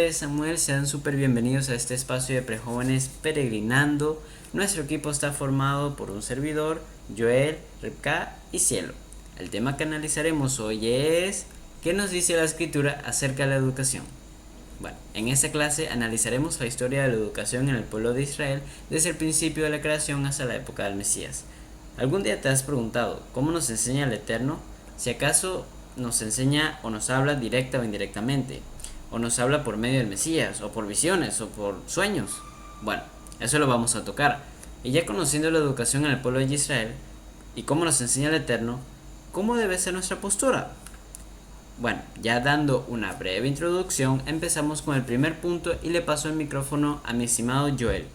tardes, Samuel. Sean súper bienvenidos a este espacio de prejóvenes peregrinando. Nuestro equipo está formado por un servidor, Joel, Repka y Cielo. El tema que analizaremos hoy es ¿qué nos dice la escritura acerca de la educación? Bueno, en esta clase analizaremos la historia de la educación en el pueblo de Israel desde el principio de la creación hasta la época del Mesías. ¿Algún día te has preguntado cómo nos enseña el Eterno? Si acaso nos enseña o nos habla directa o indirectamente, o nos habla por medio del Mesías, o por visiones, o por sueños. Bueno, eso lo vamos a tocar. Y ya conociendo la educación en el pueblo de Israel, y cómo nos enseña el Eterno, ¿cómo debe ser nuestra postura? Bueno, ya dando una breve introducción, empezamos con el primer punto y le paso el micrófono a mi estimado Joel.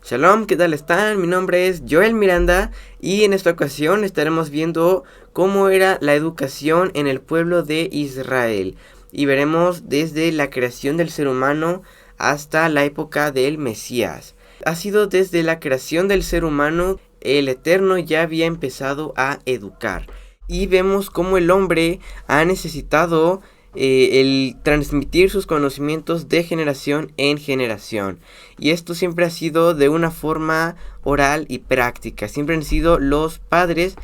Shalom, ¿qué tal están? Mi nombre es Joel Miranda y en esta ocasión estaremos viendo cómo era la educación en el pueblo de Israel. Y veremos desde la creación del ser humano hasta la época del Mesías. Ha sido desde la creación del ser humano el Eterno ya había empezado a educar. Y vemos cómo el hombre ha necesitado el transmitir sus conocimientos de generación en generación. Y esto siempre ha sido de una forma oral y práctica. Siempre han sido los padres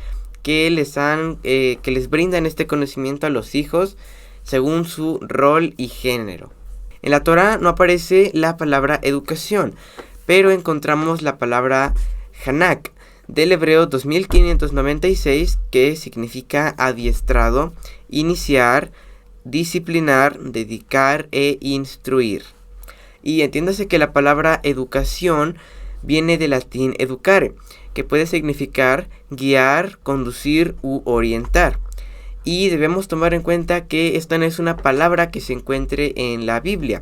que les brindan este conocimiento a los hijos según su rol y género. En la Torá no aparece la palabra educación, pero encontramos la palabra Hanak, del hebreo 2596, que significa adiestrado, iniciar, disciplinar, dedicar e instruir. Y entiéndase que la palabra educación viene del latín educare, que puede significar guiar, conducir u orientar. Y debemos tomar en cuenta que esta no es una palabra que se encuentre en la Biblia.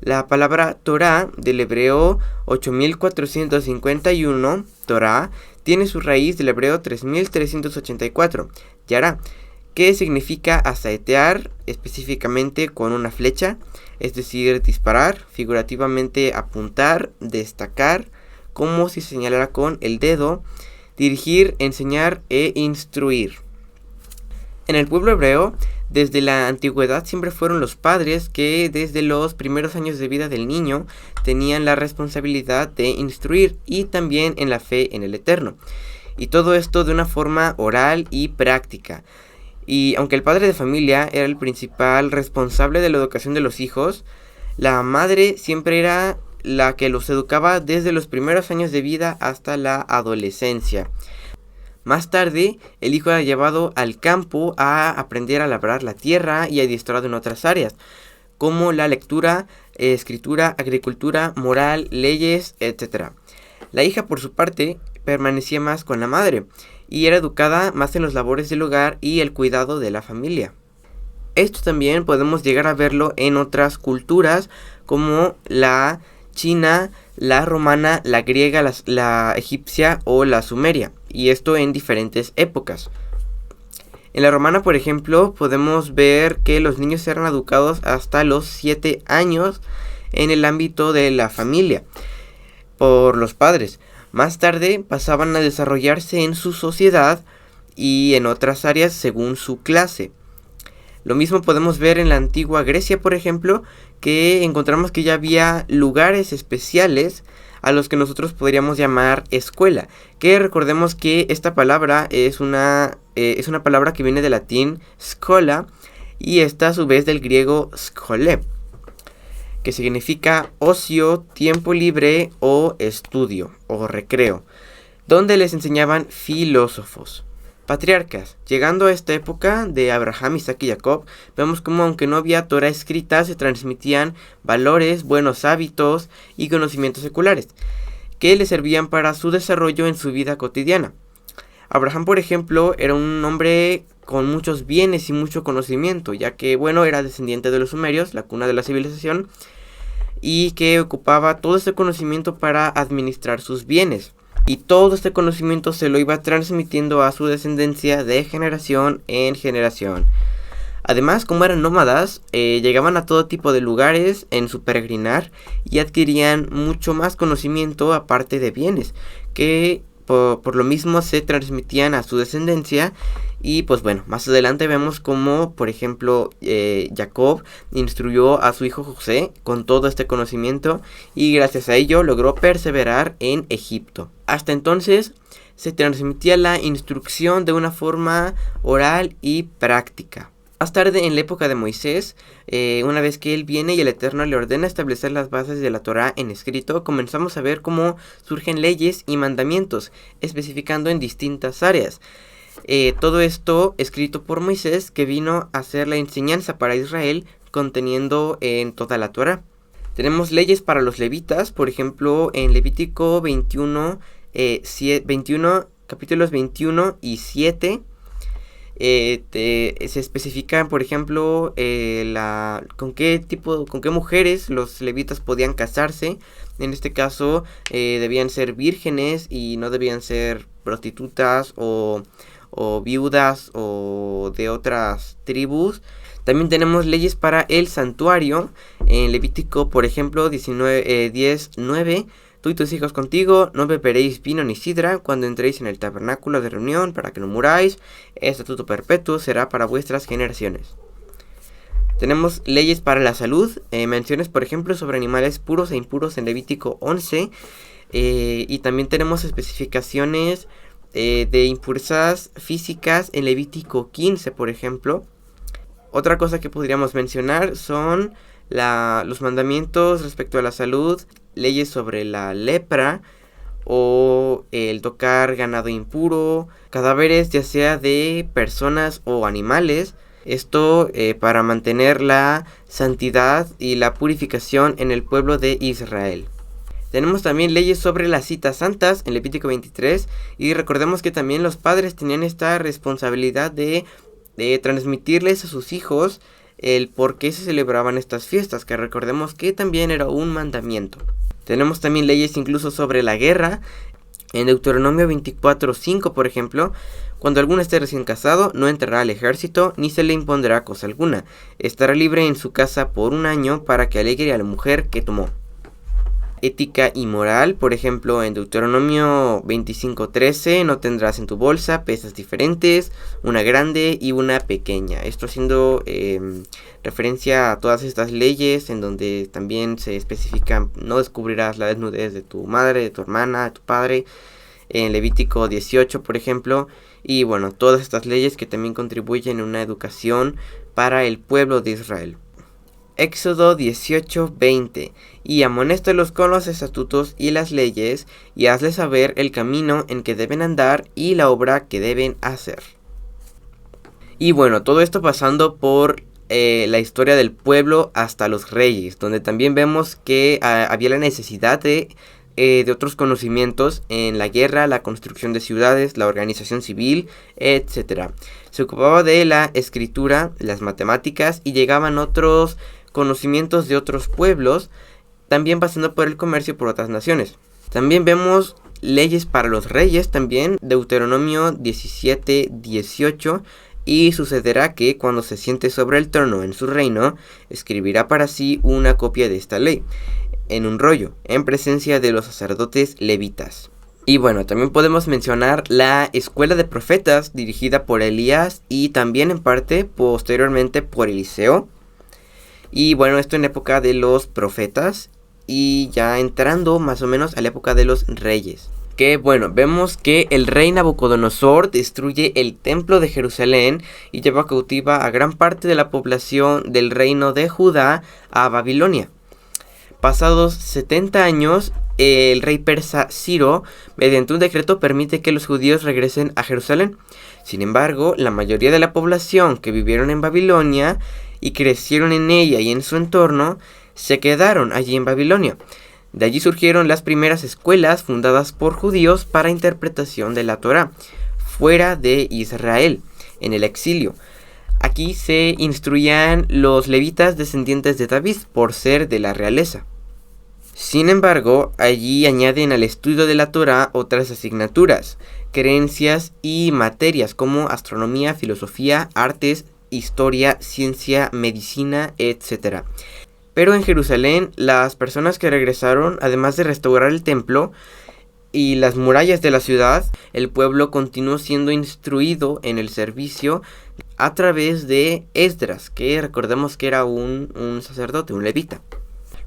La palabra Torah, del hebreo 8451, Torah, tiene su raíz del hebreo 3384, Yará, que significa asaetear, específicamente con una flecha, es decir, disparar, figurativamente apuntar, destacar, como si señalara con el dedo, dirigir, enseñar e instruir. En el pueblo hebreo, desde la antigüedad siempre fueron los padres que desde los primeros años de vida del niño tenían la responsabilidad de instruir y también en la fe en el Eterno. Y todo esto de una forma oral y práctica. Y aunque el padre de familia era el principal responsable de la educación de los hijos, la madre siempre era la que los educaba desde los primeros años de vida hasta la adolescencia. Más tarde, el hijo era llevado al campo a aprender a labrar la tierra y adiestrado en otras áreas, como la lectura, escritura, agricultura, moral, leyes, etc. La hija, por su parte, permanecía más con la madre y era educada más en las labores del hogar y el cuidado de la familia. Esto también podemos llegar a verlo en otras culturas como la china, la romana, la griega, la egipcia o la sumeria, y esto en diferentes épocas. En la romana, por ejemplo, podemos ver que los niños eran educados hasta los 7 años en el ámbito de la familia por los padres. Más tarde pasaban a desarrollarse en su sociedad y en otras áreas según su clase. Lo mismo podemos ver en la antigua Grecia, por ejemplo, que encontramos que ya había lugares especiales a los que nosotros podríamos llamar escuela. Que recordemos que esta palabra es una palabra que viene del latín schola y esta a su vez del griego schole, que significa ocio, tiempo libre o estudio o recreo, donde les enseñaban filósofos. Patriarcas. Llegando a esta época de Abraham, Isaac y Jacob, vemos como aunque no había Torah escrita, se transmitían valores, buenos hábitos y conocimientos seculares, que le servían para su desarrollo en su vida cotidiana. Abraham, por ejemplo, era un hombre con muchos bienes y mucho conocimiento, ya que, era descendiente de los sumerios, la cuna de la civilización, y que ocupaba todo este conocimiento para administrar sus bienes. Y todo este conocimiento se lo iba transmitiendo a su descendencia de generación en generación. Además, como eran nómadas, llegaban a todo tipo de lugares en su peregrinar y adquirían mucho más conocimiento aparte de bienes, que por lo mismo se transmitían a su descendencia. Y pues bueno, más adelante vemos como, por ejemplo, Jacob instruyó a su hijo José con todo este conocimiento y gracias a ello logró perseverar en Egipto. Hasta entonces se transmitía la instrucción de una forma oral y práctica. Más tarde, en la época de Moisés, una vez que él viene y el Eterno le ordena establecer las bases de la Torá en escrito, comenzamos a ver cómo surgen leyes y mandamientos, especificando en distintas áreas. Todo esto escrito por Moisés, que vino a ser la enseñanza para Israel, conteniendo en toda la Torá. Tenemos leyes para los levitas, por ejemplo, en Levítico 21, capítulos 21 y 7, se especifican, por ejemplo, con qué mujeres los levitas podían casarse. En este caso, debían ser vírgenes y no debían ser prostitutas o viudas o de otras tribus. También tenemos leyes para el santuario. En Levítico, por ejemplo, 10:9. Tú y tus hijos contigo no beberéis vino ni sidra cuando entréis en el tabernáculo de reunión, para que no muráis. Estatuto perpetuo será para vuestras generaciones. Tenemos leyes para la salud. Menciones, por ejemplo, sobre animales puros e impuros en Levítico 11. Y también tenemos especificaciones de impurezas físicas en Levítico 15, por ejemplo. Otra cosa que podríamos mencionar son los mandamientos respecto a la salud, leyes sobre la lepra o el tocar ganado impuro, cadáveres ya sea de personas o animales. Esto para mantener la santidad y la purificación en el pueblo de Israel. Tenemos también leyes sobre las citas santas en Levítico 23 y recordemos que también los padres tenían esta responsabilidad de transmitirles a sus hijos el por qué se celebraban estas fiestas, que recordemos que también era un mandamiento. Tenemos también leyes incluso sobre la guerra. En Deuteronomio 24:5, por ejemplo, cuando alguno esté recién casado, no entrará al ejército ni se le impondrá cosa alguna. Estará libre en su casa por 1 año para que alegre a la mujer que tomó. Ética y moral, por ejemplo, en Deuteronomio 25:13, no tendrás en tu bolsa pesas diferentes, una grande y una pequeña. Esto haciendo referencia a todas estas leyes en donde también se especifican: no descubrirás la desnudez de tu madre, de tu hermana, de tu padre. En Levítico 18, por ejemplo. Y bueno, todas estas leyes que también contribuyen a una educación para el pueblo de Israel. Éxodo 18:20. Y amonéstalos con los estatutos y las leyes, y hazles saber el camino en que deben andar y la obra que deben hacer. Y bueno, todo esto pasando por la historia del pueblo hasta los reyes, donde también vemos que había la necesidad de otros conocimientos en la guerra, la construcción de ciudades, la organización civil, etc. Se ocupaba de la escritura, las matemáticas, y llegaban otros conocimientos de otros pueblos, también pasando por el comercio por otras naciones. También vemos leyes para los reyes, también Deuteronomio 17:18. Y sucederá que cuando se siente sobre el trono en su reino, escribirá para sí una copia de esta ley en un rollo, en presencia de los sacerdotes levitas. Y bueno, también podemos mencionar la escuela de profetas dirigida por Elías y también en parte posteriormente por Eliseo. Y bueno, esto en época de los profetas y ya entrando más o menos a la época de los reyes. Que bueno, vemos que el rey Nabucodonosor destruye el templo de Jerusalén y lleva cautiva a gran parte de la población del reino de Judá a Babilonia. Pasados 70 años, el rey persa Ciro, mediante un decreto, permite que los judíos regresen a Jerusalén. Sin embargo, la mayoría de la población que vivieron en Babilonia y crecieron en ella y en su entorno, se quedaron allí en Babilonia. De allí surgieron las primeras escuelas fundadas por judíos para interpretación de la Torá, fuera de Israel, en el exilio. Aquí se instruían los levitas descendientes de David por ser de la realeza. Sin embargo, allí añaden al estudio de la Torá otras asignaturas, creencias y materias como astronomía, filosofía, artes, historia, ciencia, medicina, etc. Pero en Jerusalén, las personas que regresaron, además de restaurar el templo, y las murallas de la ciudad, el pueblo continuó siendo instruido en el servicio a través de Esdras, que recordemos que era un sacerdote, un levita.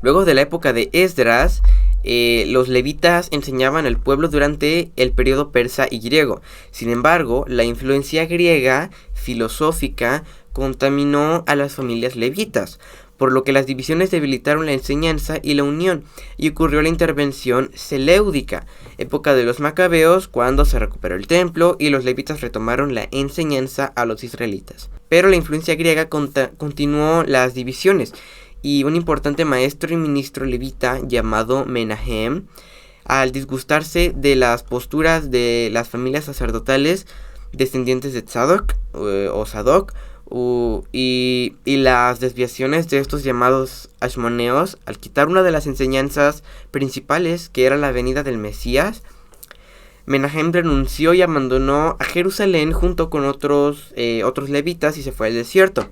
Luego de la época de Esdras, los levitas enseñaban al pueblo durante el periodo persa y griego. Sin embargo, la influencia griega filosófica contaminó a las familias levitas, por lo que las divisiones debilitaron la enseñanza y la unión, y ocurrió la intervención seléudica, época de los macabeos, cuando se recuperó el templo y los levitas retomaron la enseñanza a los israelitas. Pero la influencia griega continuó las divisiones, y un importante maestro y ministro levita llamado Menahem, al disgustarse de las posturas de las familias sacerdotales descendientes de Tzadok o Sadoc, y las desviaciones de estos llamados ashmoneos, al quitar una de las enseñanzas principales, que era la venida del Mesías, Menahem renunció y abandonó a Jerusalén junto con otros levitas y se fue al desierto.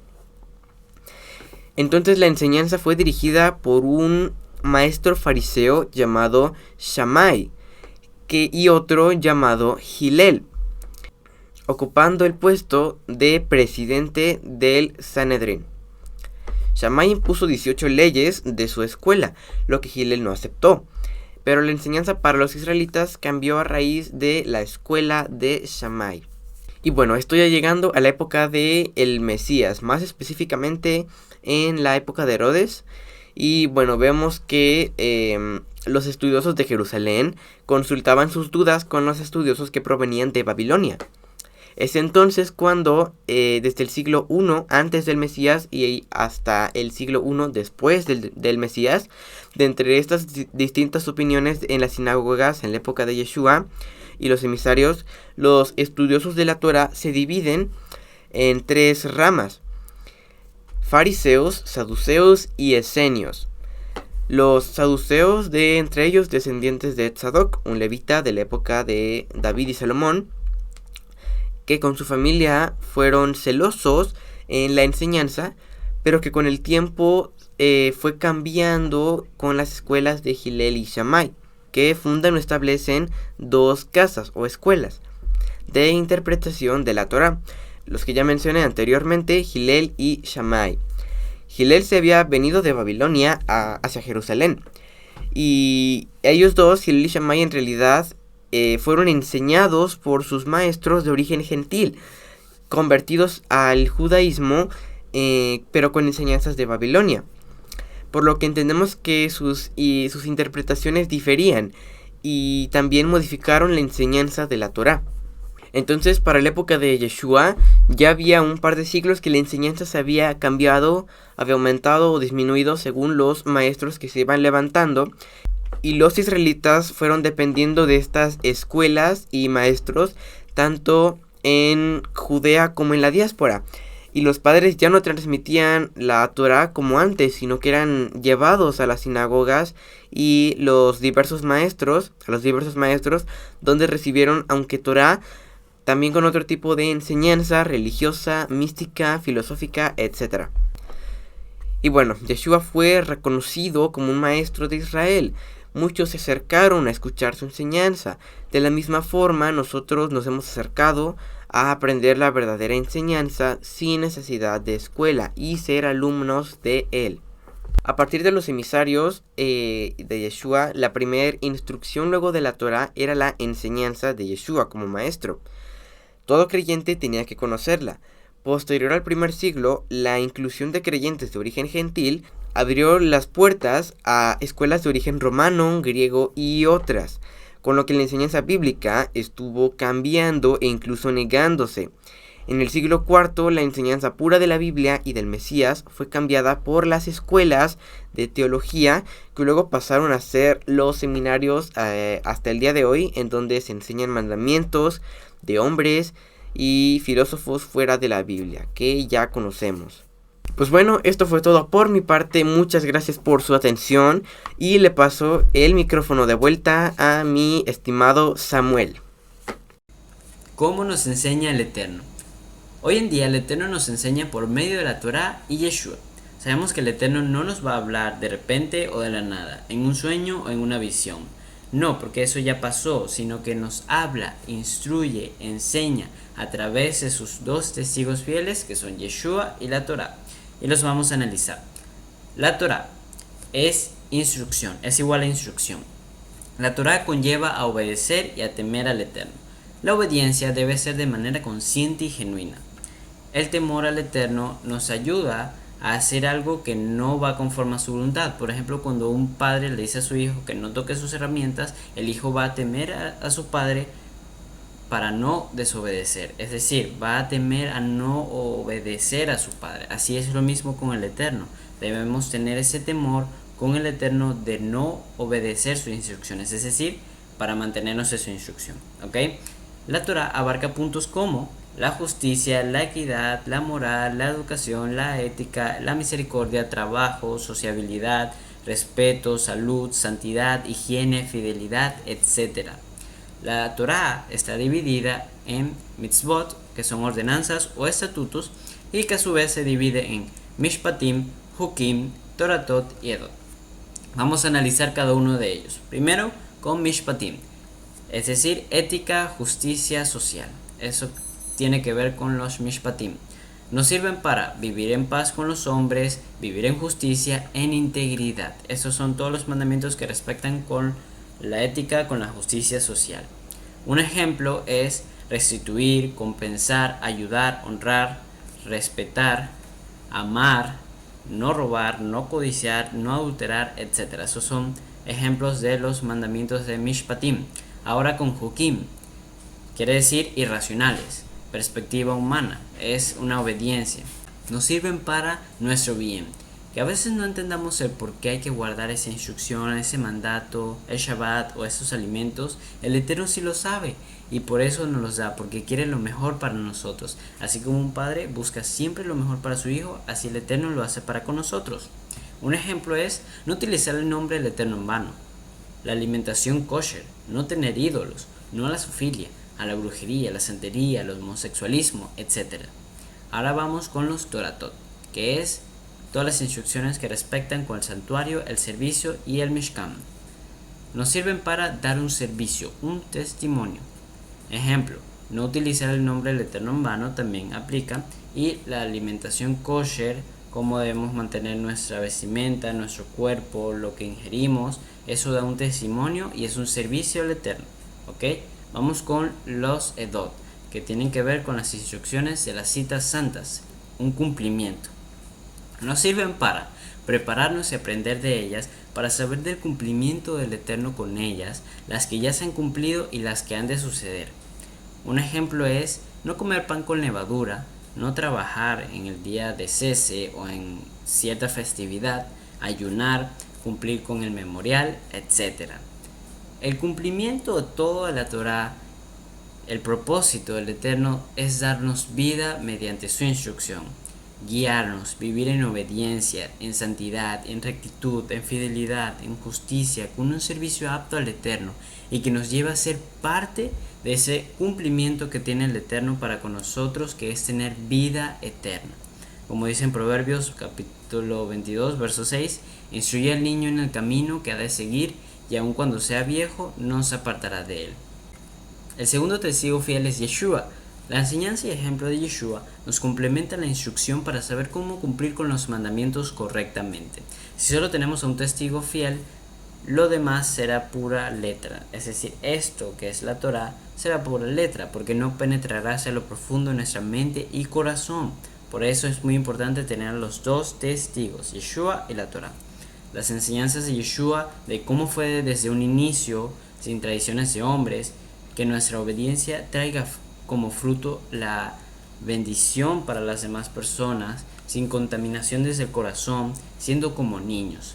Entonces la enseñanza fue dirigida por un maestro fariseo llamado Shammai y otro llamado Hillel, ocupando el puesto de presidente del Sanedrín. Shammai impuso 18 leyes de su escuela, lo que Hillel no aceptó, pero la enseñanza para los israelitas cambió a raíz de la escuela de Shammai. Y bueno, estoy ya llegando a la época del Mesías, más específicamente en la época de Herodes. Y bueno, vemos que los estudiosos de Jerusalén consultaban sus dudas con los estudiosos que provenían de Babilonia. Es entonces cuando desde el siglo I antes del Mesías y hasta el siglo I después del Mesías, de entre estas distintas opiniones en las sinagogas en la época de Yeshua y los emisarios, los estudiosos de la Torah se dividen en tres ramas: fariseos, saduceos y esenios. Los saduceos, de entre ellos descendientes de Tzadok, un levita de la época de David y Salomón, que con su familia fueron celosos en la enseñanza, pero que con el tiempo fue cambiando con las escuelas de Hillel y Shammai, que fundan o establecen dos casas o escuelas de interpretación de la Torah, los que ya mencioné anteriormente, Hillel y Shammai. Hillel se había venido de Babilonia hacia Jerusalén, y ellos dos, Hillel y Shammai, en realidad fueron enseñados por sus maestros de origen gentil, convertidos al judaísmo, pero con enseñanzas de Babilonia, por lo que entendemos que sus interpretaciones diferían y también modificaron la enseñanza de la Torá. Entonces, para la época de Yeshua, ya había un par de siglos que la enseñanza se había cambiado, había aumentado o disminuido según los maestros que se iban levantando, y los israelitas fueron dependiendo de estas escuelas y maestros, tanto en Judea como en la diáspora. Y los padres ya no transmitían la Torá como antes, sino que eran llevados a las sinagogas y a los diversos maestros, donde recibieron, aunque Torá, también con otro tipo de enseñanza religiosa, mística, filosófica, etc. Y bueno, Yeshua fue reconocido como un maestro de Israel. Muchos se acercaron a escuchar su enseñanza. De la misma forma, nosotros nos hemos acercado a aprender la verdadera enseñanza sin necesidad de escuela y ser alumnos de él. A partir de los emisarios de Yeshua, la primera instrucción luego de la Torá era la enseñanza de Yeshua como maestro. Todo creyente tenía que conocerla. Posterior al primer siglo, la inclusión de creyentes de origen gentil abrió las puertas a escuelas de origen romano, griego y otras, con lo que la enseñanza bíblica estuvo cambiando e incluso negándose. En el siglo IV, la enseñanza pura de la Biblia y del Mesías fue cambiada por las escuelas de teología, que luego pasaron a ser los seminarios hasta el día de hoy, en donde se enseñan mandamientos de hombres y filósofos fuera de la Biblia, que ya conocemos. Pues bueno, esto fue todo por mi parte. Muchas gracias por su atención y le paso el micrófono de vuelta a mi estimado Samuel. ¿Cómo nos enseña el Eterno? Hoy en día el Eterno nos enseña por medio de la Torá y Yeshua. Sabemos que el Eterno no nos va a hablar de repente o de la nada, en un sueño o en una visión. No, porque eso ya pasó, sino que nos habla, instruye, enseña a través de sus dos testigos fieles, que son Yeshua y la Torá. Y los vamos a analizar. La Torá es instrucción, es igual a instrucción. La Torá conlleva a obedecer y a temer al Eterno. La obediencia debe ser de manera consciente y genuina. El temor al Eterno nos ayuda a hacer algo que no va conforme a su voluntad. Por ejemplo, cuando un padre le dice a su hijo que no toque sus herramientas, el hijo va a temer a su padre para no desobedecer. Es decir, va a temer a no obedecer a su padre. Así es lo mismo con el Eterno. Debemos tener ese temor con el Eterno de no obedecer sus instrucciones. Es decir, para mantenernos en su instrucción. ¿Ok? La Torah abarca puntos como la justicia, la equidad, la moral, la educación, la ética, la misericordia, trabajo, sociabilidad, respeto, salud, santidad, higiene, fidelidad, etc. La Torá está dividida en mitzvot, que son ordenanzas o estatutos, y que a su vez se divide en mishpatim, hukim, toratot y edot. Vamos a analizar cada uno de ellos. Primero con mishpatim, es decir, ética, justicia social. Eso tiene que ver con los mishpatim. Nos sirven para vivir en paz con los hombres, vivir en justicia, en integridad. Esos son todos los mandamientos que respetan con la ética, con la justicia social. Un ejemplo es restituir, compensar, ayudar, honrar, respetar, amar, no robar, no codiciar, no adulterar, etc. Esos son ejemplos de los mandamientos de Mishpatim. Ahora con Hukim, quiere decir irracionales, perspectiva humana, es una obediencia. Nos sirven para nuestro bien. Que a veces no entendamos el por qué hay que guardar esa instrucción, ese mandato, el Shabbat o esos alimentos, el Eterno sí lo sabe y por eso nos los da, porque quiere lo mejor para nosotros. Así como un padre busca siempre lo mejor para su hijo, así el Eterno lo hace para con nosotros. Un ejemplo es no utilizar el nombre del Eterno en vano, la alimentación kosher, no tener ídolos, no a la zoofilia, a la brujería, a la santería, al homosexualismo, etc. Ahora vamos con los Toratot, que es todas las instrucciones que respectan con el santuario, el servicio y el Mishkan. Nos sirven para dar un servicio, un testimonio. Ejemplo, no utilizar el nombre del Eterno en vano también aplica, y la alimentación kosher, cómo debemos mantener nuestra vestimenta, nuestro cuerpo, lo que ingerimos, eso da un testimonio y es un servicio al Eterno. ¿Ok? Vamos con los Edot, que tienen que ver con las instrucciones de las citas santas, un cumplimiento. Nos sirven para prepararnos y aprender de ellas, para saber del cumplimiento del Eterno con ellas, las que ya se han cumplido y las que han de suceder. Un ejemplo es no comer pan con levadura, no trabajar en el día de cese o en cierta festividad, ayunar, cumplir con el memorial, etc. El cumplimiento de toda la Torá, el propósito del Eterno es darnos vida mediante su instrucción, guiarnos, vivir en obediencia, en santidad, en rectitud, en fidelidad, en justicia, con un servicio apto al Eterno y que nos lleva a ser parte de ese cumplimiento que tiene el Eterno para con nosotros, que es tener vida eterna. Como dice en Proverbios capítulo 22, verso 6, instruye al niño en el camino que ha de seguir y aun cuando sea viejo no se apartará de él. El segundo testigo fiel es Yeshua. La enseñanza y ejemplo de Yeshua nos complementa la instrucción para saber cómo cumplir con los mandamientos correctamente. Si solo tenemos a un testigo fiel, lo demás será pura letra. Es decir, esto que es la Torá será pura letra, porque no penetrará hacia lo profundo de nuestra mente y corazón. Por eso es muy importante tener a los dos testigos, Yeshua y la Torá. Las enseñanzas de Yeshua de cómo fue desde un inicio, sin tradiciones de hombres, que nuestra obediencia traiga como fruto la bendición para las demás personas, sin contaminación desde el corazón, siendo como niños.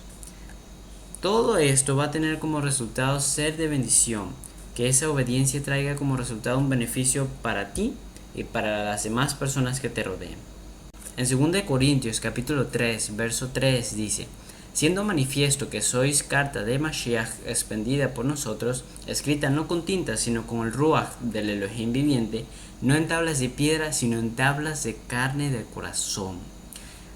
Todo esto va a tener como resultado ser de bendición, que esa obediencia traiga como resultado un beneficio para ti y para las demás personas que te rodeen. En 2 Corintios capítulo 3, verso 3 dice: siendo manifiesto que sois carta de Mashiach expendida por nosotros, escrita no con tinta, sino con el Ruach del Elohim viviente, no en tablas de piedra, sino en tablas de carne del corazón.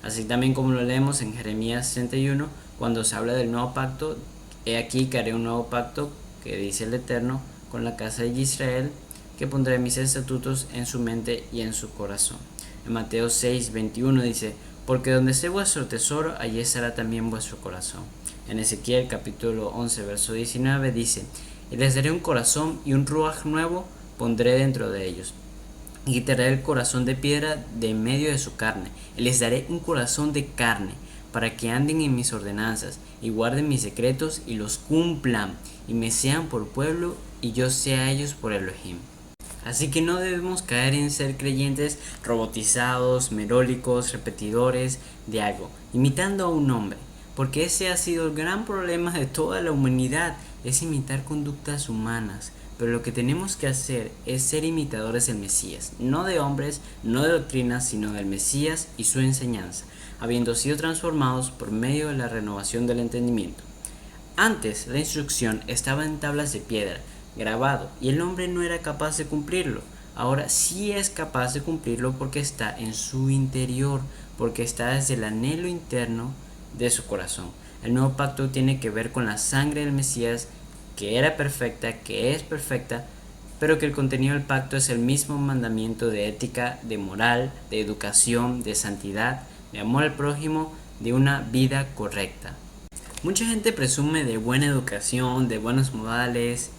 Así también como lo leemos en Jeremías 61, cuando se habla del nuevo pacto, he aquí que haré un nuevo pacto que dice el Eterno, con la casa de Israel, que pondré mis estatutos en su mente y en su corazón. En Mateo 6:21 dice, porque donde esté vuestro tesoro, allí estará también vuestro corazón. En Ezequiel capítulo 11, verso 19 dice, y les daré un corazón y un ruaj nuevo pondré dentro de ellos. Y quitaré el corazón de piedra de en medio de su carne, y les daré un corazón de carne, para que anden en mis ordenanzas, y guarden mis secretos, y los cumplan, y me sean por pueblo, y yo sea ellos por Elohim. Así que no debemos caer en ser creyentes robotizados, merólicos, repetidores de algo, imitando a un hombre, porque ese ha sido el gran problema de toda la humanidad, es imitar conductas humanas. Pero lo que tenemos que hacer es ser imitadores del Mesías, no de hombres, no de doctrinas, sino del Mesías y su enseñanza, habiendo sido transformados por medio de la renovación del entendimiento. Antes, la instrucción estaba en tablas de piedra, grabado, y el hombre no era capaz de cumplirlo. Ahora sí es capaz de cumplirlo porque está en su interior, porque está desde el anhelo interno de su corazón. El nuevo pacto tiene que ver con la sangre del Mesías, que era perfecta, que es perfecta, pero que el contenido del pacto es el mismo mandamiento de ética, de moral, de educación, de santidad, de amor al prójimo, de una vida correcta. Mucha gente presume de buena educación, de buenos modales,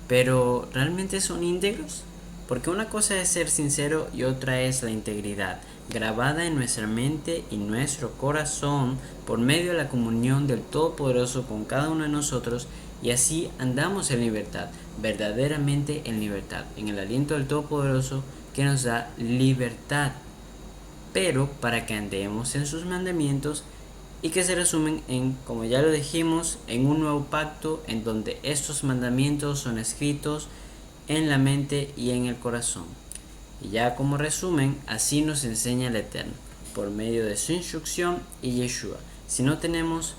pero ¿realmente son íntegros? Porque una cosa es ser sincero y otra es la integridad, grabada en nuestra mente y nuestro corazón por medio de la comunión del Todopoderoso con cada uno de nosotros, y así andamos en libertad, verdaderamente en libertad, en el aliento del Todopoderoso que nos da libertad, pero para que andemos en sus mandamientos, y que se resumen en, como ya lo dijimos, en un nuevo pacto en donde estos mandamientos son escritos en la mente y en el corazón. Y ya como resumen, así nos enseña el Eterno, por medio de su instrucción y Yeshua. Si no tenemos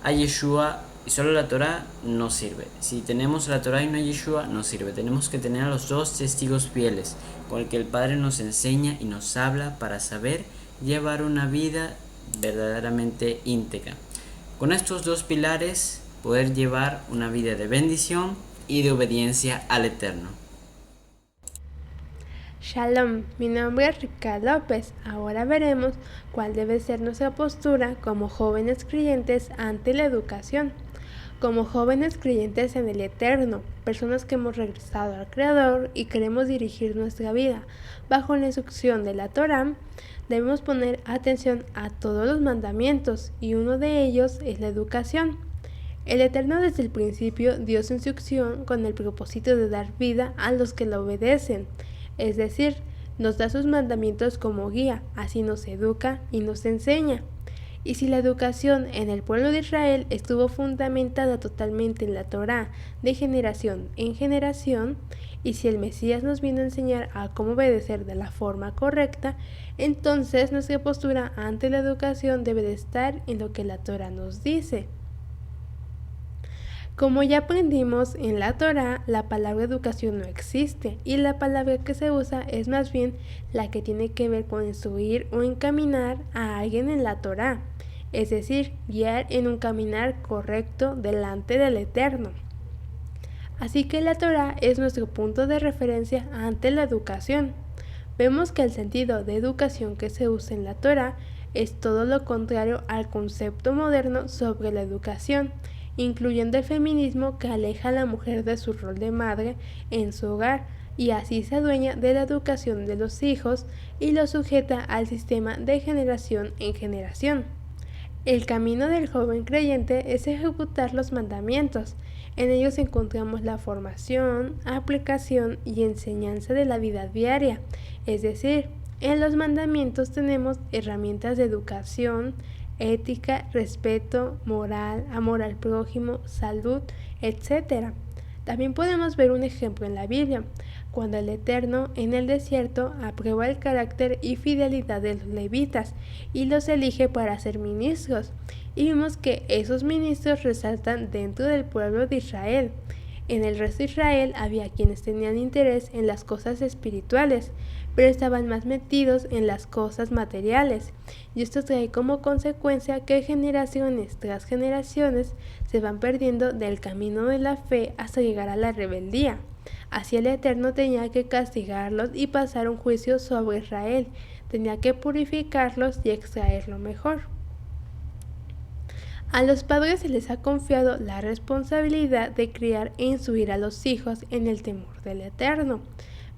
a Yeshua y solo la Torah, no sirve. Si tenemos la Torah y no a Yeshua, no sirve. Tenemos que tener a los dos testigos fieles, con el que el Padre nos enseña y nos habla para saber llevar una vida verdaderamente íntegra. Con estos dos pilares, poder llevar una vida de bendición y de obediencia al Eterno. Shalom, mi nombre es Ripka López. Ahora veremos cuál debe ser nuestra postura como jóvenes creyentes ante la educación. Como jóvenes creyentes en el Eterno, personas que hemos regresado al Creador y queremos dirigir nuestra vida bajo la instrucción de la Torá, debemos poner atención a todos los mandamientos, y uno de ellos es la educación. El Eterno desde el principio dio su instrucción con el propósito de dar vida a los que la obedecen, es decir, nos da sus mandamientos como guía, así nos educa y nos enseña. Y si la educación en el pueblo de Israel estuvo fundamentada totalmente en la Torá de generación en generación, y si el Mesías nos vino a enseñar a cómo obedecer de la forma correcta, entonces nuestra postura ante la educación debe de estar en lo que la Torá nos dice. Como ya aprendimos en la Torá, la palabra educación no existe, y la palabra que se usa es más bien la que tiene que ver con instruir o encaminar a alguien en la Torá, es decir, guiar en un caminar correcto delante del Eterno. Así que la Torá es nuestro punto de referencia ante la educación. Vemos que el sentido de educación que se usa en la Torá es todo lo contrario al concepto moderno sobre la educación, incluyendo el feminismo que aleja a la mujer de su rol de madre en su hogar y así se adueña de la educación de los hijos y lo sujeta al sistema de generación en generación. El camino del joven creyente es ejecutar los mandamientos. En ellos encontramos la formación, aplicación y enseñanza de la vida diaria, es decir, en los mandamientos tenemos herramientas de educación, ética, respeto, moral, amor al prójimo, salud, etc. También podemos ver un ejemplo en la Biblia, cuando el Eterno en el desierto aprueba el carácter y fidelidad de los levitas y los elige para ser ministros, y vimos que esos ministros resaltan dentro del pueblo de Israel. En el resto de Israel había quienes tenían interés en las cosas espirituales, pero estaban más metidos en las cosas materiales, y esto trae como consecuencia que generaciones tras generaciones se van perdiendo del camino de la fe hasta llegar a la rebeldía. Así el Eterno tenía que castigarlos y pasar un juicio sobre Israel, tenía que purificarlos y extraer lo mejor. A los padres se les ha confiado la responsabilidad de criar e instruir a los hijos en el temor del Eterno.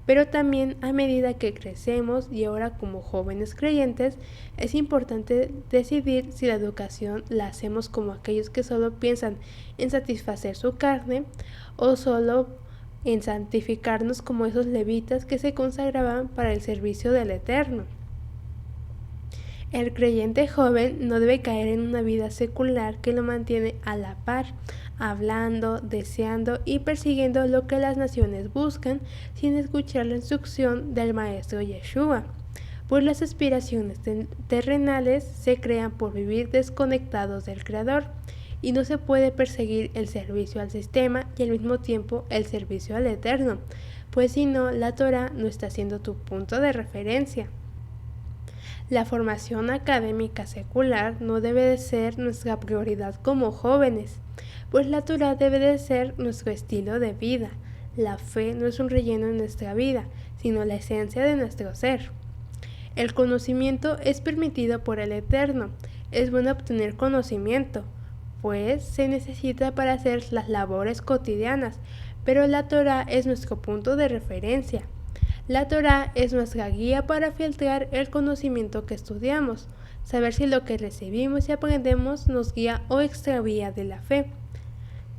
Pero también a medida que crecemos y ahora como jóvenes creyentes, es importante decidir si la educación la hacemos como aquellos que solo piensan en satisfacer su carne o solo en santificarnos como esos levitas que se consagraban para el servicio del Eterno. El creyente joven no debe caer en una vida secular que lo mantiene a la par, hablando, deseando y persiguiendo lo que las naciones buscan sin escuchar la instrucción del Maestro Yeshua, pues las aspiraciones terrenales se crean por vivir desconectados del Creador y no se puede perseguir el servicio al sistema y al mismo tiempo el servicio al Eterno, pues si no, la Torah no está siendo tu punto de referencia. La formación académica secular no debe de ser nuestra prioridad como jóvenes, pues la Torah debe de ser nuestro estilo de vida. La fe no es un relleno en nuestra vida, sino la esencia de nuestro ser. El conocimiento es permitido por el Eterno. Es bueno obtener conocimiento, pues se necesita para hacer las labores cotidianas, pero la Torah es nuestro punto de referencia. La Torah es nuestra guía para filtrar el conocimiento que estudiamos, saber si lo que recibimos y aprendemos nos guía o extravía de la fe.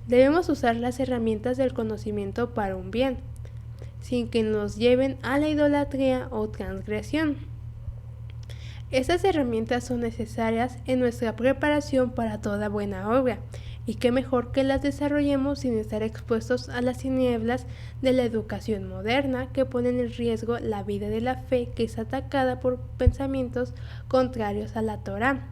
Debemos usar las herramientas del conocimiento para un bien, sin que nos lleven a la idolatría o transgresión. Estas herramientas son necesarias en nuestra preparación para toda buena obra, y qué mejor que las desarrollemos sin estar expuestos a las tinieblas de la educación moderna que ponen en riesgo la vida de la fe que es atacada por pensamientos contrarios a la Torah.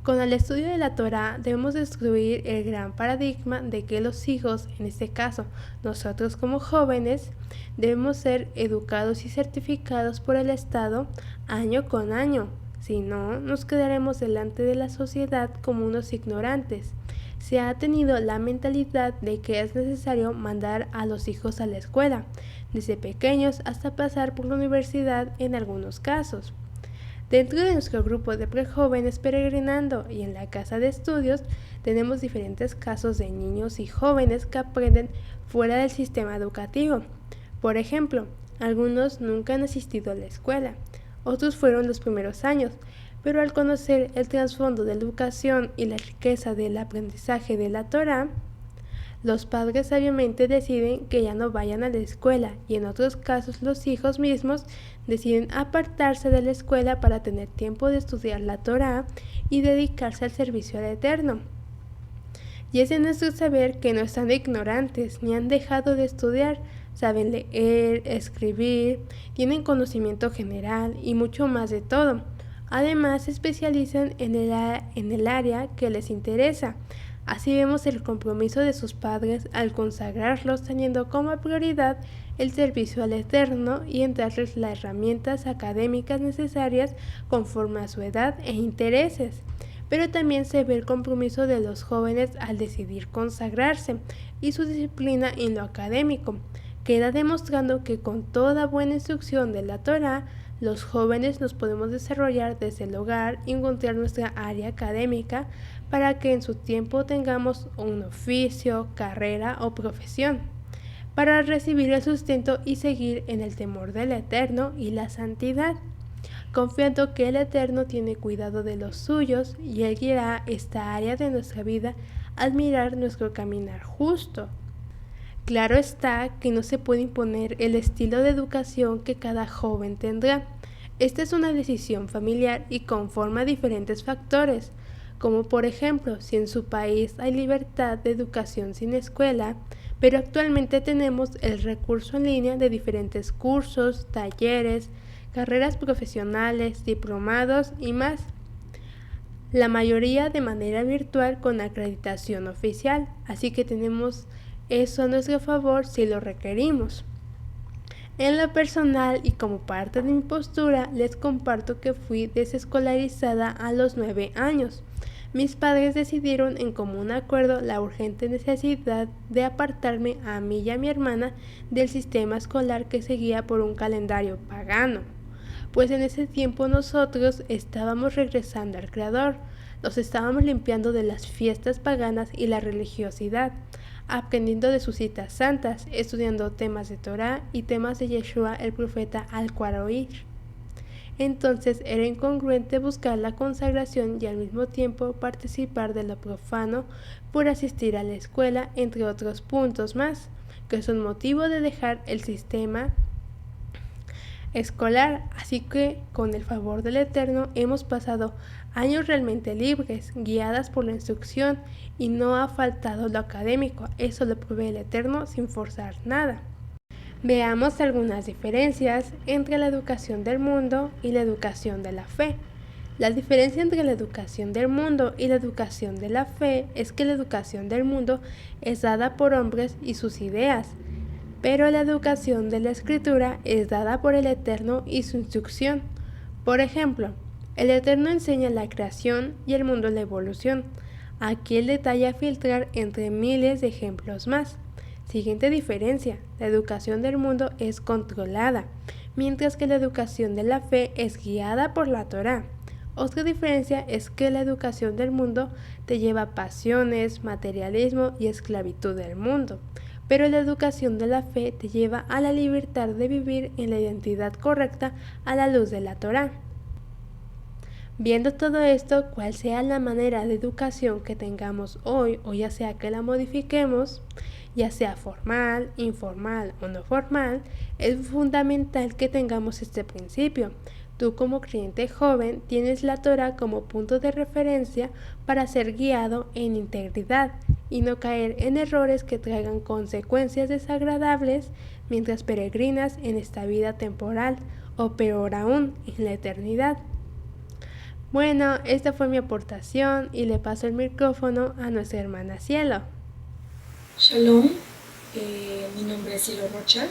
Con el estudio de la Torah debemos destruir el gran paradigma de que los hijos, en este caso nosotros como jóvenes, debemos ser educados y certificados por el Estado año con año, si no nos quedaremos delante de la sociedad como unos ignorantes. Se ha tenido la mentalidad de que es necesario mandar a los hijos a la escuela, desde pequeños hasta pasar por la universidad en algunos casos. Dentro de nuestro grupo de prejóvenes peregrinando y en la casa de estudios, tenemos diferentes casos de niños y jóvenes que aprenden fuera del sistema educativo. Por ejemplo, algunos nunca han asistido a la escuela, otros fueron los primeros años, pero al conocer el trasfondo de la educación y la riqueza del aprendizaje de la Torah, los padres sabiamente deciden que ya no vayan a la escuela y en otros casos los hijos mismos deciden apartarse de la escuela para tener tiempo de estudiar la Torah y dedicarse al servicio al Eterno. Y es de nuestro saber que no están ignorantes ni han dejado de estudiar, saben leer, escribir, tienen conocimiento general y mucho más de todo. Además, se especializan en el área que les interesa. Así vemos el compromiso de sus padres al consagrarlos teniendo como prioridad el servicio al Eterno y en darles las herramientas académicas necesarias conforme a su edad e intereses. Pero también se ve el compromiso de los jóvenes al decidir consagrarse y su disciplina en lo académico. Queda demostrando que con toda buena instrucción de la Torah, los jóvenes nos podemos desarrollar desde el hogar y encontrar nuestra área académica para que en su tiempo tengamos un oficio, carrera o profesión, para recibir el sustento y seguir en el temor del Eterno y la santidad, confiando que el Eterno tiene cuidado de los suyos y Él guiará esta área de nuestra vida al mirar nuestro caminar justo. Claro está que no se puede imponer el estilo de educación que cada joven tendrá. Esta es una decisión familiar y conforma diferentes factores, como por ejemplo si en su país hay libertad de educación sin escuela, pero actualmente tenemos el recurso en línea de diferentes cursos, talleres, carreras profesionales, diplomados y más. La mayoría de manera virtual con acreditación oficial, así que tenemos eso a nuestro favor si lo requerimos. En lo personal y como parte de mi postura, les comparto que fui desescolarizada a los 9 años. Mis padres decidieron en común acuerdo la urgente necesidad de apartarme a mí y a mi hermana del sistema escolar que seguía por un calendario pagano, pues en ese tiempo nosotros estábamos regresando al Creador, nos estábamos limpiando de las fiestas paganas y la religiosidad, aprendiendo de sus citas santas, estudiando temas de Torah y temas de Yeshua el profeta al cual oír. Entonces era incongruente buscar la consagración y al mismo tiempo participar de lo profano por asistir a la escuela, entre otros puntos más, que son motivo de dejar el sistema escolar. Así que, con el favor del Eterno, hemos pasado años realmente libres, guiadas por la instrucción, y no ha faltado lo académico. Eso lo provee el Eterno sin forzar nada. Veamos algunas diferencias entre la educación del mundo y la educación de la fe. La diferencia entre la educación del mundo y la educación de la fe es que la educación del mundo es dada por hombres y sus ideas, pero la educación de la Escritura es dada por el Eterno y su instrucción. Por ejemplo, el Eterno enseña la creación y el mundo la evolución. Aquí el detalle a filtrar entre miles de ejemplos más. Siguiente diferencia, la educación del mundo es controlada, mientras que la educación de la fe es guiada por la Torá. Otra diferencia es que la educación del mundo te lleva a pasiones, materialismo y esclavitud del mundo, pero la educación de la fe te lleva a la libertad de vivir en la identidad correcta a la luz de la Torá. Viendo todo esto, cual sea la manera de educación que tengamos hoy, o ya sea que la modifiquemos, ya sea formal, informal o no formal, es fundamental que tengamos este principio. Tú como creyente joven tienes la Torá como punto de referencia para ser guiado en integridad y no caer en errores que traigan consecuencias desagradables mientras peregrinas en esta vida temporal o peor aún, en la eternidad. Bueno, esta fue mi aportación y le paso el micrófono a nuestra hermana Cielo. Shalom, mi nombre es Cielo Rocha,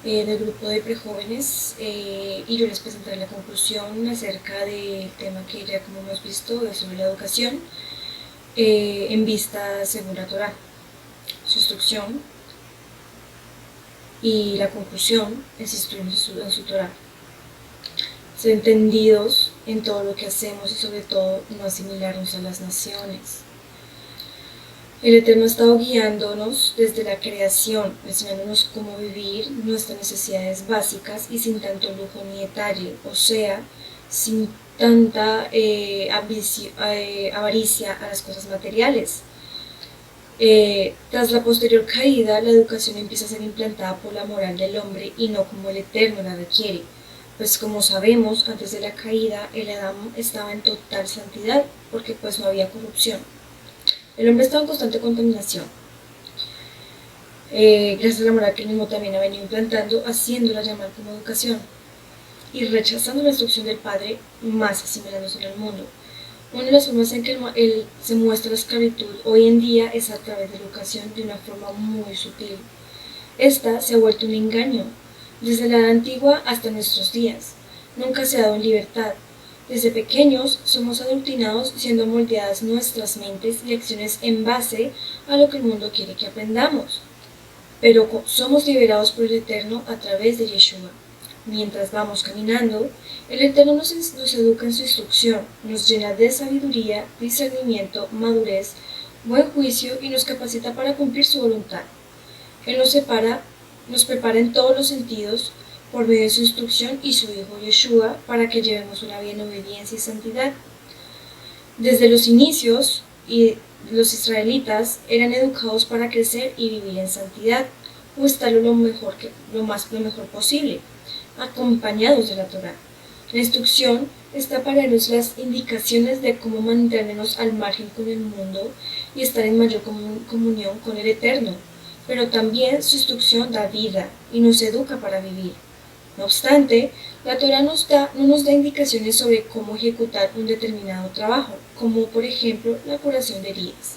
del grupo de prejóvenes, y yo les presentaré la conclusión acerca del tema que ya como hemos visto es sobre la educación en vista según la Torá, su instrucción, y la conclusión es instruirnos en su Torá, ser entendidos en todo lo que hacemos y sobre todo no asimilarnos a las naciones. El Eterno ha estado guiándonos desde la creación, enseñándonos cómo vivir nuestras necesidades básicas y sin tanto lujo ni detalle, o sea, sin tanta avaricia a las cosas materiales. Tras la posterior caída, la educación empieza a ser implantada por la moral del hombre y no como el Eterno la requiere, pues como sabemos, antes de la caída, el Adán estaba en total santidad, porque pues no había corrupción. El hombre estaba en constante contaminación, gracias a la moral que él mismo también ha venido implantando, haciéndola llamar como educación, y rechazando la instrucción del Padre, más asimilándose al mundo. Una de las formas en que él se muestra la esclavitud hoy en día es a través de la educación de una forma muy sutil. Esta se ha vuelto un engaño, desde la edad antigua hasta nuestros días. Nunca se ha dado en libertad. Desde pequeños somos adoctrinados siendo moldeadas nuestras mentes y acciones en base a lo que el mundo quiere que aprendamos. Pero somos liberados por el Eterno a través de Yeshua. Mientras vamos caminando, el Eterno nos educa en su instrucción, nos llena de sabiduría, discernimiento, madurez, buen juicio y nos capacita para cumplir su voluntad. Él nos prepara en todos los sentidos por medio de su instrucción y su Hijo Yeshua para que llevemos una vida en obediencia y santidad. Desde los inicios, los israelitas eran educados para crecer y vivir en santidad, o estar lo mejor posible, acompañados de la Torá. La instrucción está para darnos las indicaciones de cómo mantenernos al margen con el mundo y estar en mayor comunión con el Eterno, pero también su instrucción da vida y nos educa para vivir. No obstante, la Torá no nos da indicaciones sobre cómo ejecutar un determinado trabajo, como por ejemplo la curación de heridas.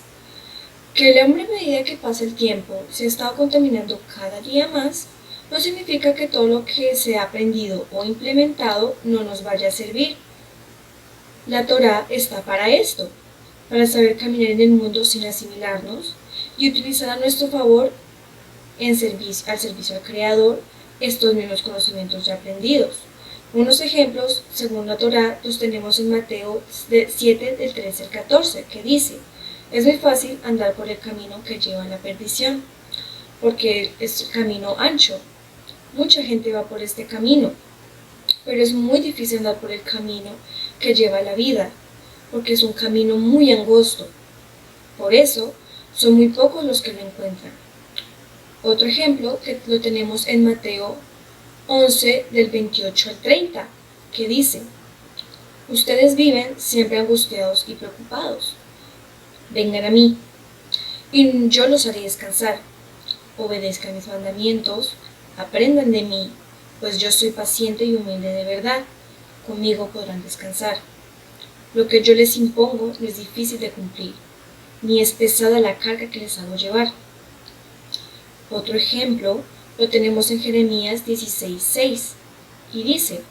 Que el hombre, a medida que pasa el tiempo, se ha estado contaminando cada día más, no significa que todo lo que se ha aprendido o implementado no nos vaya a servir. La Torá está para esto, para saber caminar en el mundo sin asimilarnos y utilizar a nuestro favor al servicio al Creador estos mismos conocimientos ya aprendidos. Unos ejemplos, según la Torá, los tenemos en Mateo 7, del 13 al 14, que dice: es muy fácil andar por el camino que lleva a la perdición, porque es camino ancho. Mucha gente va por este camino, pero es muy difícil andar por el camino que lleva a la vida, porque es un camino muy angosto. Por eso, son muy pocos los que lo encuentran. Otro ejemplo que lo tenemos en Mateo 11, del 28 al 30, que dice: ustedes viven siempre angustiados y preocupados. Vengan a mí, y yo los haré descansar. Obedezcan mis mandamientos, aprendan de mí, pues yo soy paciente y humilde de verdad. Conmigo podrán descansar. Lo que yo les impongo no es difícil de cumplir, ni es pesada la carga que les hago llevar. Otro ejemplo lo tenemos en Jeremías 16:6, y dice: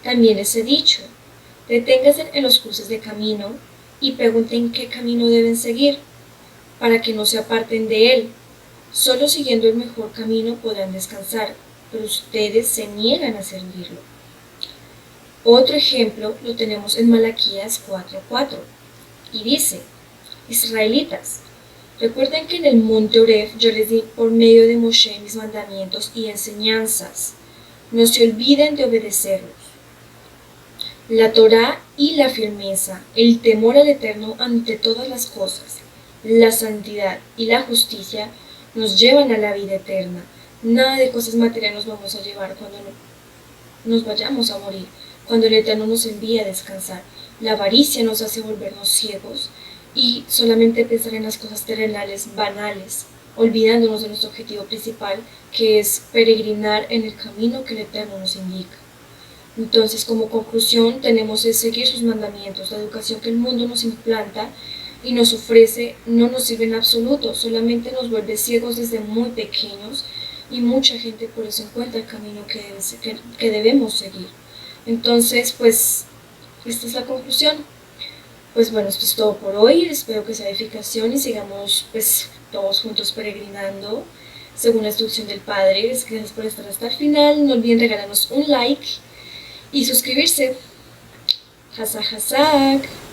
también les he dicho, deténganse en los cruces de camino y pregunten qué camino deben seguir, para que no se aparten de él. Solo siguiendo el mejor camino podrán descansar, pero ustedes se niegan a seguirlo. Otro ejemplo lo tenemos en Malaquías 4:4, y dice: israelitas, recuerden que en el monte Oreb yo les di por medio de Moshe mis mandamientos y enseñanzas. No se olviden de obedecerlos. La Torá y la firmeza, el temor al Eterno ante todas las cosas, la santidad y la justicia nos llevan a la vida eterna. Nada de cosas materiales nos vamos a llevar cuando nos vayamos a morir, cuando el Eterno nos envía a descansar. La avaricia nos hace volvernos ciegos y solamente pensar en las cosas terrenales, banales, olvidándonos de nuestro objetivo principal, que es peregrinar en el camino que el Eterno nos indica. Entonces, como conclusión, tenemos que seguir sus mandamientos. La educación que el mundo nos implanta y nos ofrece no nos sirve en absoluto, solamente nos vuelve ciegos desde muy pequeños, y mucha gente por eso encuentra el camino que debemos seguir. Entonces, pues, esta es la conclusión. Pues bueno, esto es todo por hoy. Espero que sea de edificación y sigamos pues todos juntos peregrinando según la instrucción del Padre. Gracias por estar hasta el final. No olviden regalarnos un like y suscribirse. Hazak Hazak.